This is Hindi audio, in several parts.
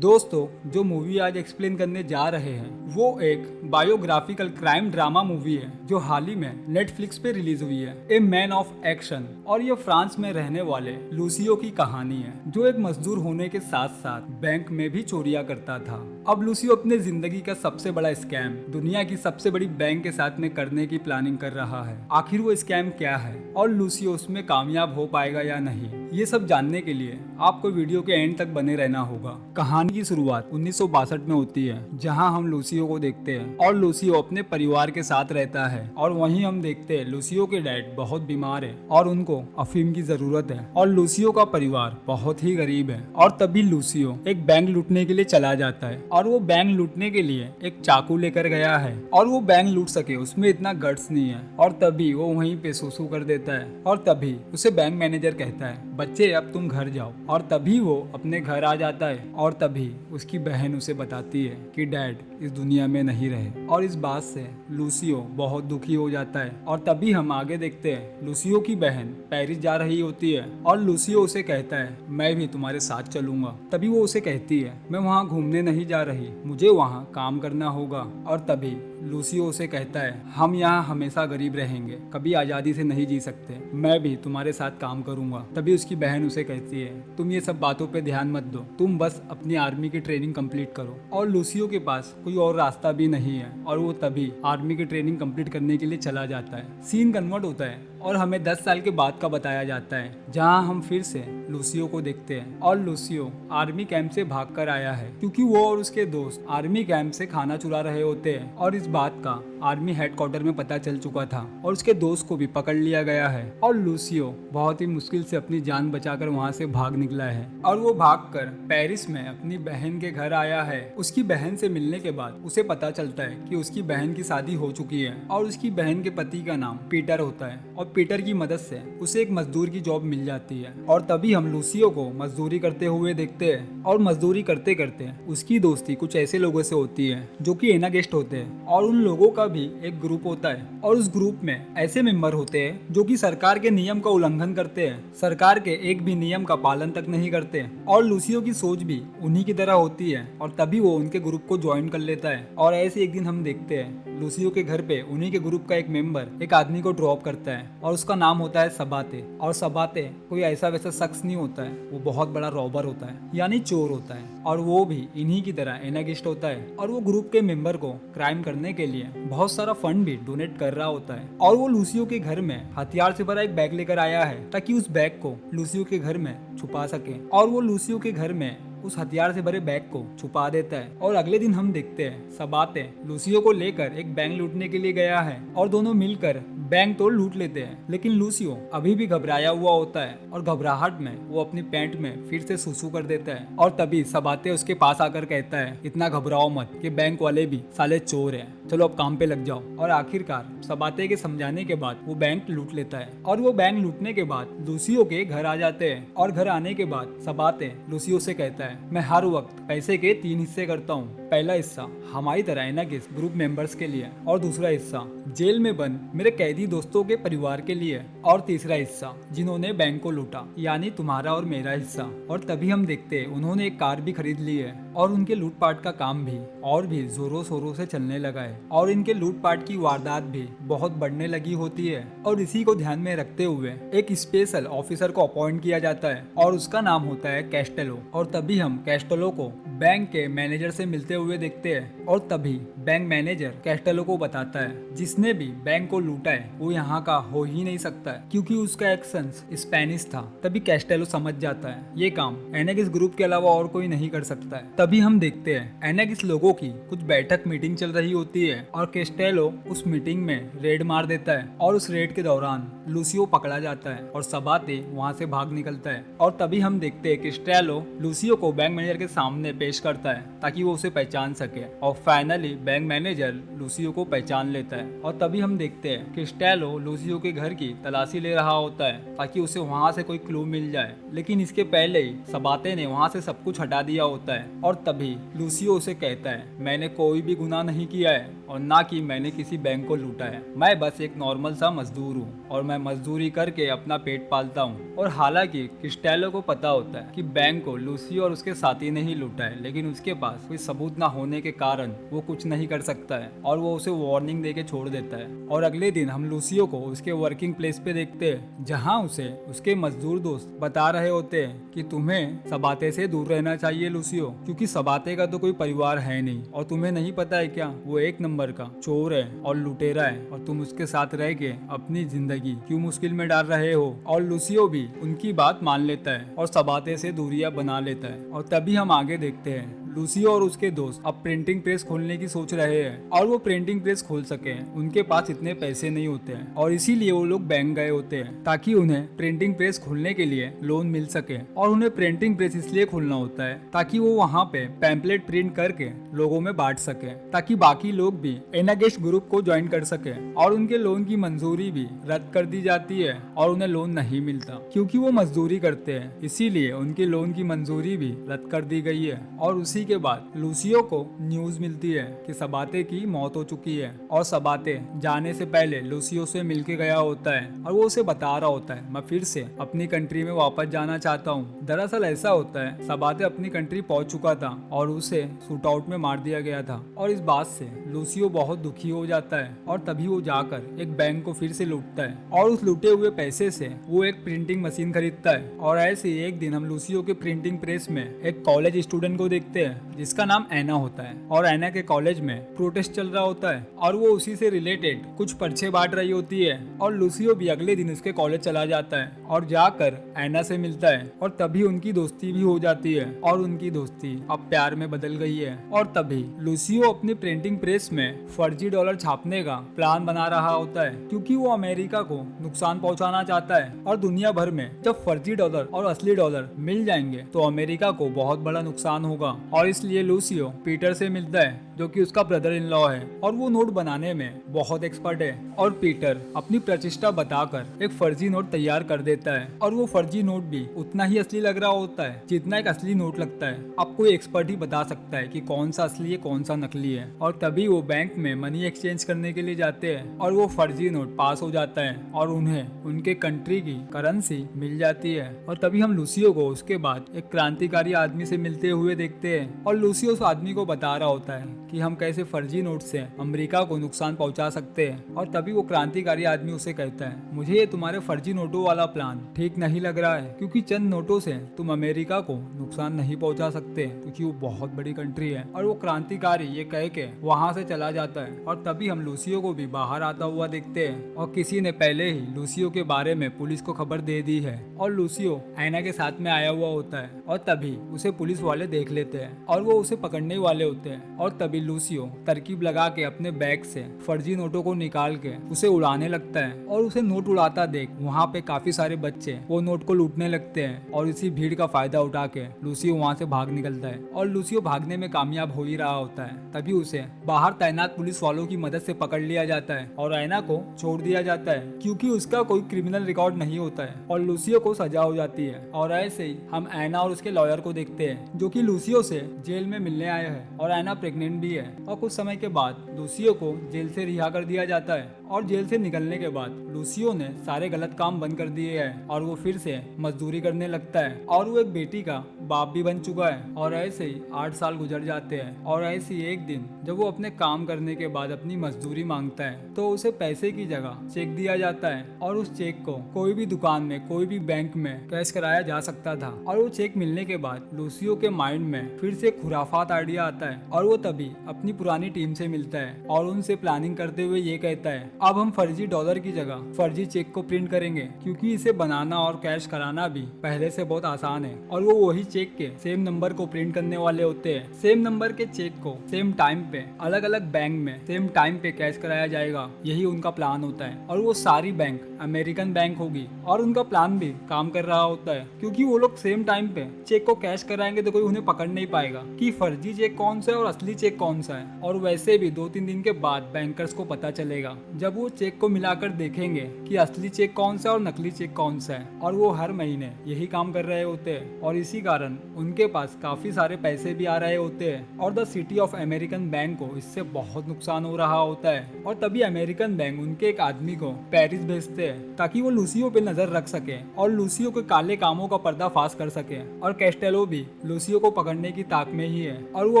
दोस्तों, जो मूवी आज एक्सप्लेन करने जा रहे हैं वो एक बायोग्राफिकल क्राइम ड्रामा मूवी है जो हाल ही में नेटफ्लिक्स पे रिलीज हुई है। A man of action. और ये फ्रांस में रहने वाले लूसियो की कहानी है जो एक मजदूर होने के साथ साथ बैंक में भी चोरियां करता था। अब लूसियो अपने जिंदगी का सबसे बड़ा स्कैम दुनिया की सबसे बड़ी बैंक के साथ में करने की प्लानिंग कर रहा है। आखिर वो स्कैम क्या है और लूसियो उसमें कामयाब हो पाएगा या नहीं, ये सब जानने के लिए आपको वीडियो के एंड तक बने रहना होगा। कहानी की शुरुआत 1962 में होती है जहां हम लूसियो को देखते हैं और लूसियो अपने परिवार के साथ रहता है। और वहीं हम देखते हैं लूसियो के डैड बहुत बीमार है और उनको अफीम की जरूरत है और लूसियो का परिवार बहुत ही गरीब है। और तभी लूसियो एक बैंक लूटने के लिए चला जाता है और वो बैंक लूटने के लिए एक चाकू लेकर गया है और वो बैंक लूट सके उसमें इतना गट्स नहीं है। और तभी वो वहीं पे सुसु कर देता है और तभी उसे बैंक मैनेजर कहता है, बच्चे अब तुम घर जाओ। और तभी वो अपने घर आ जाता है और तभी उसकी बहन उसे बताती है कि डैड इस दुनिया में नहीं रहे। और इस बात से लूसियो बहुत दुखी हो जाता है। और तभी हम आगे देखते हैं लूसियो की बहन पेरिस जा रही होती है और लूसियो उसे कहता है, मैं भी तुम्हारे साथ चलूंगा। तभी वो उसे कहती है, मैं वहाँ घूमने नहीं जा रही, मुझे वहाँ काम करना होगा। और तभी लूसियो उसे कहता है, हम यहाँ हमेशा गरीब रहेंगे, कभी आजादी से नहीं जी सकते, मैं भी तुम्हारे साथ काम करूंगा। तभी उसकी बहन उसे कहती है, तुम ये सब बातों पे ध्यान मत दो, तुम बस अपनी आर्मी की ट्रेनिंग कंप्लीट करो। और लूसियो के पास कोई और रास्ता भी नहीं है और वो तभी आर्मी की ट्रेनिंग कंप्लीट करने के लिए चला जाता है। सीन कन्वर्ट होता है और हमें 10 साल के बाद का बताया जाता है जहां हम फिर से लूसियो को देखते हैं। और लूसियो आर्मी कैंप से भागकर आया है क्योंकि वो और उसके दोस्त आर्मी कैंप से खाना चुरा रहे होते हैं और इस बात का आर्मी हेडक्वार्टर में पता चल चुका था और उसके दोस्त को भी पकड़ लिया गया है। और लूसियो बहुत ही मुश्किल से अपनी जान बचाकर वहां से भाग निकला है और वो भागकर पेरिस में अपनी बहन के घर आया है। उसकी बहन से मिलने के बाद उसे पता चलता है कि उसकी बहन की शादी हो चुकी है और उसकी बहन के पति का नाम पीटर होता है और पीटर की मदद से उसे एक मजदूर की जॉब मिल जाती है। और तभी हम लूसियो को मजदूरी करते हुए देखते हैं और मजदूरी करते करते उसकी दोस्ती कुछ ऐसे लोगों से होती है जो कि एनागिस्ट होते हैं और उन लोगों का भी एक ग्रुप होता है और उस ग्रुप में ऐसे मेंबर होते हैं जो कि सरकार के नियम का उल्लंघन करते हैं, सरकार के एक भी नियम का पालन तक नहीं करते। और लूसियो की सोच भी उन्हीं की तरह होती है और तभी वो उनके ग्रुप को ज्वाइन कर लेता है। और ऐसे एक दिन हम देखते हैं लूसियो के घर पे उन्हीं के ग्रुप का एक मेंबर एक आदमी को ड्रॉप करता है और उसका नाम होता है सबाते। और सबाते कोई ऐसा वैसा शख्स नहीं होता है, वो बहुत बड़ा रॉबर होता है यानी चोर होता है और वो भी इन्हीं की तरह एनागिस्ट होता है। और वो ग्रुप के मेंबर को क्राइम करने के लिए बहुत सारा फंड भी डोनेट कर रहा होता है। और वो लूसियो के घर में हथियार से भरा एक बैग लेकर आया है ताकि उस बैग को लूसियो के घर में छुपा सके। और वो लूसियो के घर में उस हथियार से भरे बैग को छुपा देता है। और अगले दिन हम देखते हैं सबाते लूसियो को लेकर एक बैंक लूटने के लिए गया है और दोनों मिलकर बैंक तो लूट लेते हैं। लेकिन लूसियो अभी भी घबराया हुआ होता है और घबराहट में वो अपनी पैंट में फिर से सुसु कर देता है। और तभी सबाते उसके पास आकर कहता है, इतना घबराओ मत कि बैंक वाले भी साले चोर हैं, चलो अब काम पे लग जाओ। और आखिरकार सबाते के समझाने के बाद वो बैंक लूट लेता है। और वो बैंक लूटने के बाद लूसियो के घर आ जाते हैं और घर आने के बाद सबाते लूसियो से कहता है, मैं हर वक्त पैसे के 3 हिस्से करता हूँ। पहला हिस्सा हमारी तरह एनागिस्ट ग्रुप मेंबर्स के लिए और दूसरा हिस्सा जेल में बंद मेरे कैदी दोस्तों के परिवार के लिए और तीसरा हिस्सा जिन्होंने बैंक को लूटा यानी तुम्हारा और मेरा हिस्सा। और तभी हम देखते हैं उन्होंने एक कार भी खरीद ली है और उनके लूटपाट का काम भी और भी जोरों शोरों से चलने लगा है और इनके लूटपाट की वारदात भी बहुत बढ़ने लगी होती है। और इसी को ध्यान में रखते हुए एक स्पेशल ऑफिसर को अपॉइंट किया जाता है और उसका नाम होता है कैस्टेलो। और तभी हम कैस्टेलो को बैंक के मैनेजर से मिलते हुए देखते हैं और तभी बैंक मैनेजर कैस्टेलो को बताता है, जिसने भी बैंक को लूटा है वो यहाँ का हो ही नहीं सकता है क्योंकि उसका एक्शन स्पेनिश था। तभी कैस्टेलो समझ जाता है ये काम एनागिस्ट ग्रुप के अलावा और कोई नहीं कर सकता है। तभी हम देखते हैं एनागिस्ट लोगों की कुछ बैठक मीटिंग चल रही होती है और कैस्टेलो उस मीटिंग में रेड मार देता है और उस रेड के दौरान लूसियो पकड़ा जाता है और सबाते वहाँ से भाग निकलता है। और तभी हम देखते हैं कैस्टेलो लूसियो को बैंक मैनेजर के सामने पेश करता है ताकि वो उसे पहचान सके। और फाइनली बैंक मैनेजर लूसियो को पहचान लेता है और तभी हम देखते हैं कि स्टेलो लूसियो के घर की तलाशी ले रहा होता है ताकि उसे वहाँ से कोई क्लू मिल जाए। लेकिन इसके पहले ही सबाते ने वहाँ से सब कुछ हटा दिया होता है और तभी लूसियो उसे कहता है, मैंने कोई भी गुनाह नहीं किया है और ना कि मैंने किसी बैंक को लूटा है। मैं बस एक नॉर्मल सा मजदूर हूँ और मैं मजदूरी करके अपना पेट पालता हूँ। और हालांकि क्रिस्टेलो को पता होता है कि बैंक को लूसियो और उसके साथी ने ही लूटा है, लेकिन उसके पास कोई सबूत ना होने के कारण वो कुछ नहीं कर सकता है और वो उसे वार्निंग देके छोड़ देता है। और अगले दिन हम लूसियो को उसके वर्किंग प्लेस पे देखते हैं जहाँ उसे उसके मजदूर दोस्त बता रहे होते हैं कि तुम्हें सबाते से दूर रहना चाहिए लूसियो, क्योंकि सबाते का तो कोई परिवार है नहीं और तुम्हें नहीं पता है क्या, वो एक नंबर का चोर है और लुटेरा है और तुम उसके साथ रह के अपनी जिंदगी क्यों मुश्किल में डाल रहे हो। और लूसियो भी उनकी बात मान लेता है और सबाते से दूरियां बना लेता है। और तभी हम आगे देखते हैं लूसियो और उसके दोस्त अब प्रिंटिंग प्रेस खोलने की सोच रहे हैं और वो प्रिंटिंग प्रेस खोल सके उनके पास इतने पैसे नहीं होते हैं और इसीलिए वो लोग बैंक गए होते हैं ताकि उन्हें प्रिंटिंग प्रेस खोलने के लिए लोन मिल सके। और उन्हें प्रिंटिंग प्रेस इसलिए खोलना होता है ताकि वो वहाँ पे पैम्पलेट प्रिंट करके लोगों में बांट सके ताकि बाकी लोग भी एनागेश ग्रुप को ज्वाइन कर सके। और उनके लोन की मंजूरी भी रद्द कर दी जाती है और उन्हें लोन नहीं मिलता क्योंकि वो मजदूरी करते हैं, इसीलिए उनकी लोन की मंजूरी भी रद्द कर दी गई है। और उसी के बाद लूसियो को न्यूज मिलती है कि सबाते की मौत हो चुकी है और सबाते जाने से पहले लूसियो से मिलके गया होता है और वो उसे बता रहा होता है, मैं फिर से अपनी कंट्री में वापस जाना चाहता हूँ। दरअसल ऐसा होता है सबाते अपनी कंट्री पहुंच चुका था और उसे शूट आउट में मार दिया गया था और इस बात से लूसियो बहुत दुखी हो जाता है और तभी वो जाकर एक बैंक को फिर से लूटता है और उस लूटे हुए पैसे से वो एक प्रिंटिंग मशीन खरीदता है। और ऐसे ही एक दिन हम लूसियो के प्रिंटिंग प्रेस में एक कॉलेज स्टूडेंट को देखते हैं जिसका नाम ऐना होता है और ऐना के कॉलेज में प्रोटेस्ट चल रहा होता है और वो उसी से रिलेटेड कुछ पर्चे बांट रही होती है। और लूसियो भी अगले दिन उसके कॉलेज चला जाता है और जाकर ऐना से मिलता है और तभी उनकी दोस्ती भी हो जाती है और उनकी दोस्ती अब प्यार में बदल गई है। और तभी लूसियो अपनी प्रिंटिंग प्रेस में फर्जी डॉलर छापने का प्लान बना रहा होता है क्योंकि वो अमेरिका को नुकसान पहुंचाना चाहता है और दुनिया भर में जब फर्जी डॉलर और असली डॉलर मिल जाएंगे तो अमेरिका को बहुत बड़ा नुकसान होगा। और इसलिए लूसियो पीटर से मिलता है जो कि उसका ब्रदर इन लॉ है और वो नोट बनाने में बहुत एक्सपर्ट है। और पीटर अपनी प्रतिष्ठा बताकर एक फर्जी नोट तैयार कर देता है और वो फर्जी नोट भी उतना ही असली लग रहा होता है जितना एक असली नोट लगता है। अब कोई एक्सपर्ट ही बता सकता है कि कौन सा असली है कौन सा नकली है। और तभी वो बैंक में मनी एक्सचेंज करने के लिए जाते हैं और वो फर्जी नोट पास हो जाता है और उन्हें उनके कंट्री की करेंसी मिल जाती है। और तभी हम लूसियो को उसके बाद एक क्रांतिकारी आदमी से मिलते हुए देखते हैं और लूसियो उस आदमी को बता रहा होता है कि हम कैसे फर्जी नोट से अमेरिका को नुकसान पहुंचा सकते हैं। और तभी वो क्रांतिकारी आदमी उसे कहता है, मुझे ये तुम्हारे फर्जी नोटों वाला प्लान ठीक नहीं लग रहा है क्योंकि चंद नोटों से तुम अमेरिका को नुकसान नहीं पहुंचा सकते क्योंकि वो बहुत बड़ी कंट्री है। और वो क्रांतिकारी ये कह के वहाँ से चला जाता है। और तभी हम लूसियो को भी बाहर आता हुआ देखते हैं और किसी ने पहले ही लूसियो के बारे में पुलिस को खबर दे दी है और लूसियो ऐना के साथ में आया हुआ होता है। और तभी उसे पुलिस वाले देख लेते हैं और वो उसे पकड़ने वाले होते हैं। और तभी लूसियो तरकीब लगा के अपने बैग से फर्जी नोटों को निकाल के उसे उड़ाने लगता है और उसे नोट उड़ाता देख वहाँ पे काफी सारे बच्चे वो नोट को लूटने लगते हैं और इसी भीड़ का फायदा उठा के लूसियो वहाँ से भाग निकलता है। और लूसियो भागने में कामयाब हो ही रहा होता है तभी उसे बाहर तैनात पुलिस वालों की मदद से पकड़ लिया जाता है और ऐना को छोड़ दिया जाता है क्योंकि उसका कोई क्रिमिनल रिकॉर्ड नहीं होता है और लूसियो को सजा हो जाती है। और ऐसे ही हम ऐना और उसके लॉयर को देखते हैं जो कि लूसियो से जेल में मिलने आया है और ऐना प्रेग्नेंट भी है। और कुछ समय के बाद लूसियो को जेल से रिहा कर दिया जाता है और जेल से निकलने के बाद लूसियो ने सारे गलत काम बंद कर दिए हैं और वो फिर से मजदूरी करने लगता है और वो एक बेटी का बाप भी बन चुका है। और ऐसे ही 8 साल गुजर जाते हैं और ऐसे ही एक दिन जब वो अपने काम करने के बाद अपनी मजदूरी मांगता है तो उसे पैसे की जगह चेक दिया जाता है और उस चेक को कोई भी दुकान में कोई भी बैंक में कैश कराया जा सकता था। और वो चेक मिलने के बाद लूसियो के माइंड में फिर से खुराफात आइडिया आता है और वो तभी अपनी पुरानी टीम से मिलता है और उनसे प्लानिंग करते हुए ये कहता है अब हम फर्जी डॉलर की जगह फर्जी चेक को प्रिंट करेंगे, क्योंकि इसे बनाना और कैश कराना भी पहले से बहुत आसान है। और वो वही चेक के सेम नंबर को प्रिंट करने वाले होते हैं। सेम नंबर के चेक को सेम टाइम पे अलग अलग बैंक में सेम टाइम पे कैश कराया जाएगा, यही उनका प्लान होता है। और वो सारी बैंक अमेरिकन बैंक होगी और उनका प्लान भी काम कर रहा होता है, क्योंकि वो लोग सेम टाइम पे चेक को कैश कराएंगे तो कोई उन्हें पकड़ नहीं पाएगा कि फर्जी चेक कौन सा है और असली चेक कौन सा है। और वैसे भी 2-3 दिन के बाद बैंकर्स को पता चलेगा, जब वो चेक को मिलाकर देखेंगे कि असली चेक कौन सा है और नकली चेक कौन सा है। और वो हर महीने यही काम कर रहे होते हैं और इसी कारण उनके पास काफी सारे पैसे भी आ रहे होते हैं। और the city of American bank को इससे बहुत नुकसान हो रहा होता है। और तभी अमेरिकन बैंक उनके एक आदमी को पेरिस भेजते हैं ताकि वो लूसियो पे नजर रख सके और लूसियो के काले कामों का पर्दाफाश कर सके। और कैस्टेलो भी लूसियो को पकड़ने की ताक में ही है और वो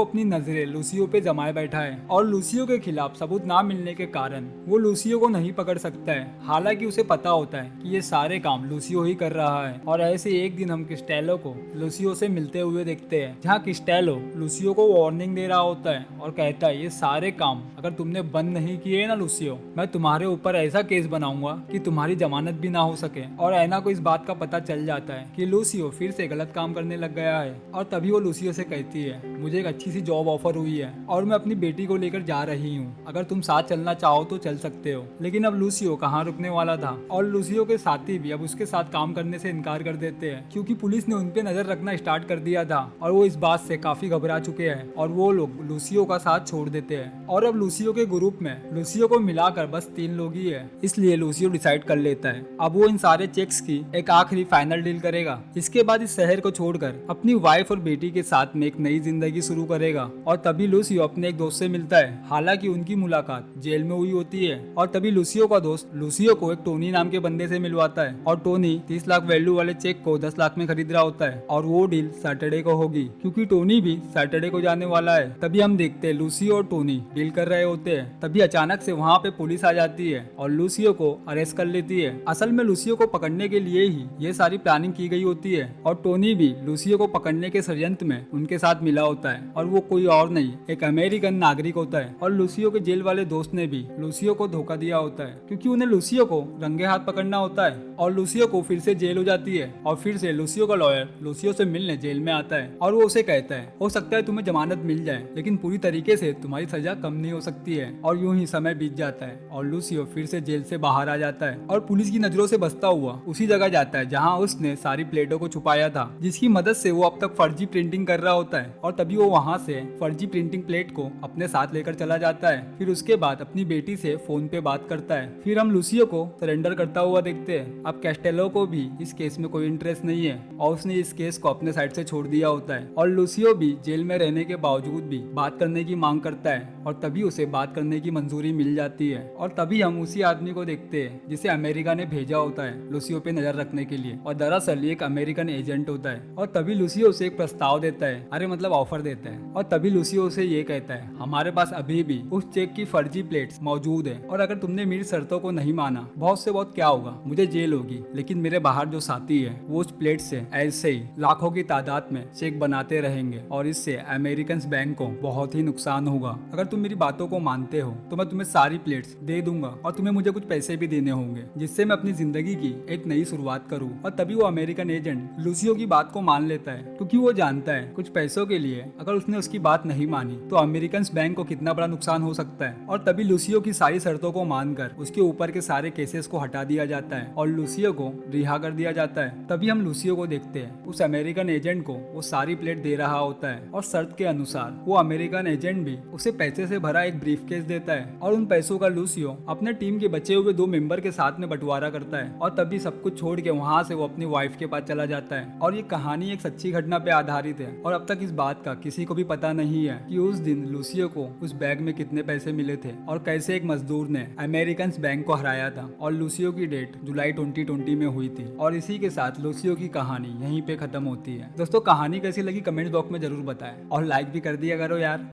अपनी नजरें लूसियो पे जमाए बैठा है। और लूसियो के खिलाफ सबूत ना मिलने के कारण वो लूसियो को नहीं पकड़ सकता है, हालांकि उसे पता होता है कि ये सारे काम लूसियो ही कर रहा है। और ऐसे एक दिन हम क्रिस्टेलो को लूसियो से मिलते हुए देखते हैं, जहाँ क्रिस्टेलो लूसियो को वार्निंग दे रहा होता है और कहता है, ये सारे काम अगर तुमने बंद नहीं किए ना लूसियो, मैं तुम्हारे ऊपर ऐसा केस बनाऊंगा कि तुम्हारी जमानत भी ना हो सके। और ऐना को इस बात का पता चल जाता है कि लूसियो फिर से गलत काम करने लग गया है। और तभी वो लूसियो से कहती है, मुझे एक अच्छी सी जॉब ऑफर हुई है और मैं अपनी बेटी को लेकर जा रही हूँ, अगर तुम साथ चलना चाहो तो चल सकते हो। लेकिन अब लूसियो कहाँ रुकने वाला था और लूसियो के साथी भी अब उसके साथ काम करने से इनकार कर देते हैं, क्योंकि पुलिस ने उन पे नजर रखना स्टार्ट कर दिया था और वो इस बात से काफी घबरा चुके हैं। और वो लोग लूसियो का साथ छोड़ देते हैं और अब लूसियो के ग्रुप में लूसियो को मिलाकर बस 3 लोग ही है। इसलिए लूसियो डिसाइड कर लेता है अब वो इन सारे चेक्स की एक आखिरी फाइनल डील करेगा। इसके बाद इस शहर को छोड़कर अपनी वाइफ और बेटी के साथ में एक नई जिंदगी शुरू करेगा। और तभी लूसियो अपने एक दोस्त से मिलता है, हालांकि उनकी मुलाकात जेल में हुई होती है। और तभी लूसियो का दोस्त लूसियो को एक टोनी नाम के बंदे से मिलवाता है और टोनी 30 लाख वैल्यू वाले चेक को 10 लाख में खरीद रहा होता है। और वो डील सैटरडे को होगी, क्योंकि टोनी भी सैटरडे को जाने वाला है। तभी हम देखते हैं लूसियो और टोनी डील कर रहे होते हैं। तभी अचानक से वहाँ पे पुलिस आ जाती है और लूसियो को अरेस्ट कर लेती है। असल में लूसियो को पकड़ने के लिए ही ये सारी प्लानिंग की गई होती है और टोनी भी लूसियो को पकड़ने के षड्यंत्र में उनके साथ मिला होता है। और वो कोई और नहीं, एक अमेरिकन नागरिक होता है। और लूसियो के जेल वाले दोस्त ने भी लूसियो को धोखा दिया होता है, क्योंकि उन्हें लूसियो को रंगे हाथ पकड़ना होता है। और लूसियो को फिर से जेल हो जाती है और फिर से लूसियो का लॉयर लूसियो से मिलने जेल में आता है और वो उसे कहता है, हो सकता है तुम्हें जमानत मिल जाए, लेकिन पूरी तरीके से तुम्हारी सजा कम नहीं हो सकती है। और यूं ही समय बीत जाता है और लूसियो फिर से जेल से बाहर आ जाता है और पुलिस की नजरों से बचता हुआ उसी जगह जाता है जहाँ उसने सारी प्लेटों को छुपाया था, जिसकी मदद से वो अब तक फर्जी प्रिंटिंग कर रहा होता है। और तभी वो वहाँ से फर्जी प्रिंटिंग प्लेट को अपने साथ लेकर चला जाता है। फिर उसके बाद अपनी बेटी से फोन पे बात करता है। फिर हम लूसियो को सरेंडर करता हुआ देखते हैं। अब कैस्टेलो को भी इस केस में कोई इंटरेस्ट नहीं है और उसने इस केस को अपने साइड से छोड़ दिया होता है। और लूसियो भी जेल में रहने के बावजूद भी बात करने की मांग करता है और तभी उसे बात करने की मंजूरी मिल जाती है। और तभी हम उसी आदमी को देखते हैं जिसे अमेरिका ने भेजा होता है लूसियो पे नजर रखने के लिए, और दरअसल एक अमेरिकन एजेंट होता है। और तभी लूसियो उसे एक प्रस्ताव देता है, अरे मतलब ऑफर देता है। और तभी लूसियो उसे ये कहता है, हमारे पास अभी भी उस चेक की फर्जी प्लेट्स मौजूद है और अगर तुमने मेरी शर्तों को नहीं माना, बहुत से बहुत क्या होगा, मुझे जेल होगी, लेकिन मेरे बाहर जो साथी है वो उस प्लेट से ऐसे ही लाखों की तादाद में चेक बनाते रहेंगे और इससे अमेरिकन बैंक को बहुत ही नुकसान होगा। अगर तुम मेरी बातों को मानते हो तो मैं तुम्हें सारी प्लेट्स दे दूंगा और तुम्हें मुझे कुछ पैसे भी देने होंगे, जिससे मैं अपनी जिंदगी की एक नई शुरुआत करूँ। और तभी वो अमेरिकन एजेंट लूसियो की बात को मान लेता है, क्योंकि वो जानता है कुछ पैसों के लिए अगर उसने उसकी बात नहीं मानी तो अमेरिकन बैंक को कितना बड़ा नुकसान हो सकता है। और तभी लूसियो की सारी शर्तों को मानकर उसके ऊपर के सारे केसेस को हटा दिया जाता है और लूसियो को रिहा कर दिया जाता है। तभी हम लूसियो को देखते हैं, उस अमेरिकन एजेंट को वो सारी प्लेट दे रहा होता है और शर्त के अनुसार वो अमेरिकन एजेंट भी उसे पैसे से भरा एक ब्रीफकेस देता है और उन पैसों का लूसियो अपने टीम के बचे हुए 2 मेंबर के साथ में बंटवारा करता है। और तभी सब कुछ छोड़ के वहाँ से वो अपनी वाइफ के पास चला जाता है। और ये कहानी एक सच्ची घटना पे आधारित है और अब तक इस बात का किसी को भी पता नहीं है कि उस दिन लूसियो को उस बैग में कितने पैसे मिले थे और कैसे एक मजदूर ने अमेरिकन बैंक को हराया था। और लूसियो की डेट जुलाई 2020 में हुई थी। और इसी के साथ लूसियो की कहानी यहीं पे खत्म होती है। दोस्तों, कहानी कैसी लगी कमेंट बॉक्स में जरूर बताएं और लाइक भी कर दिया करो यार।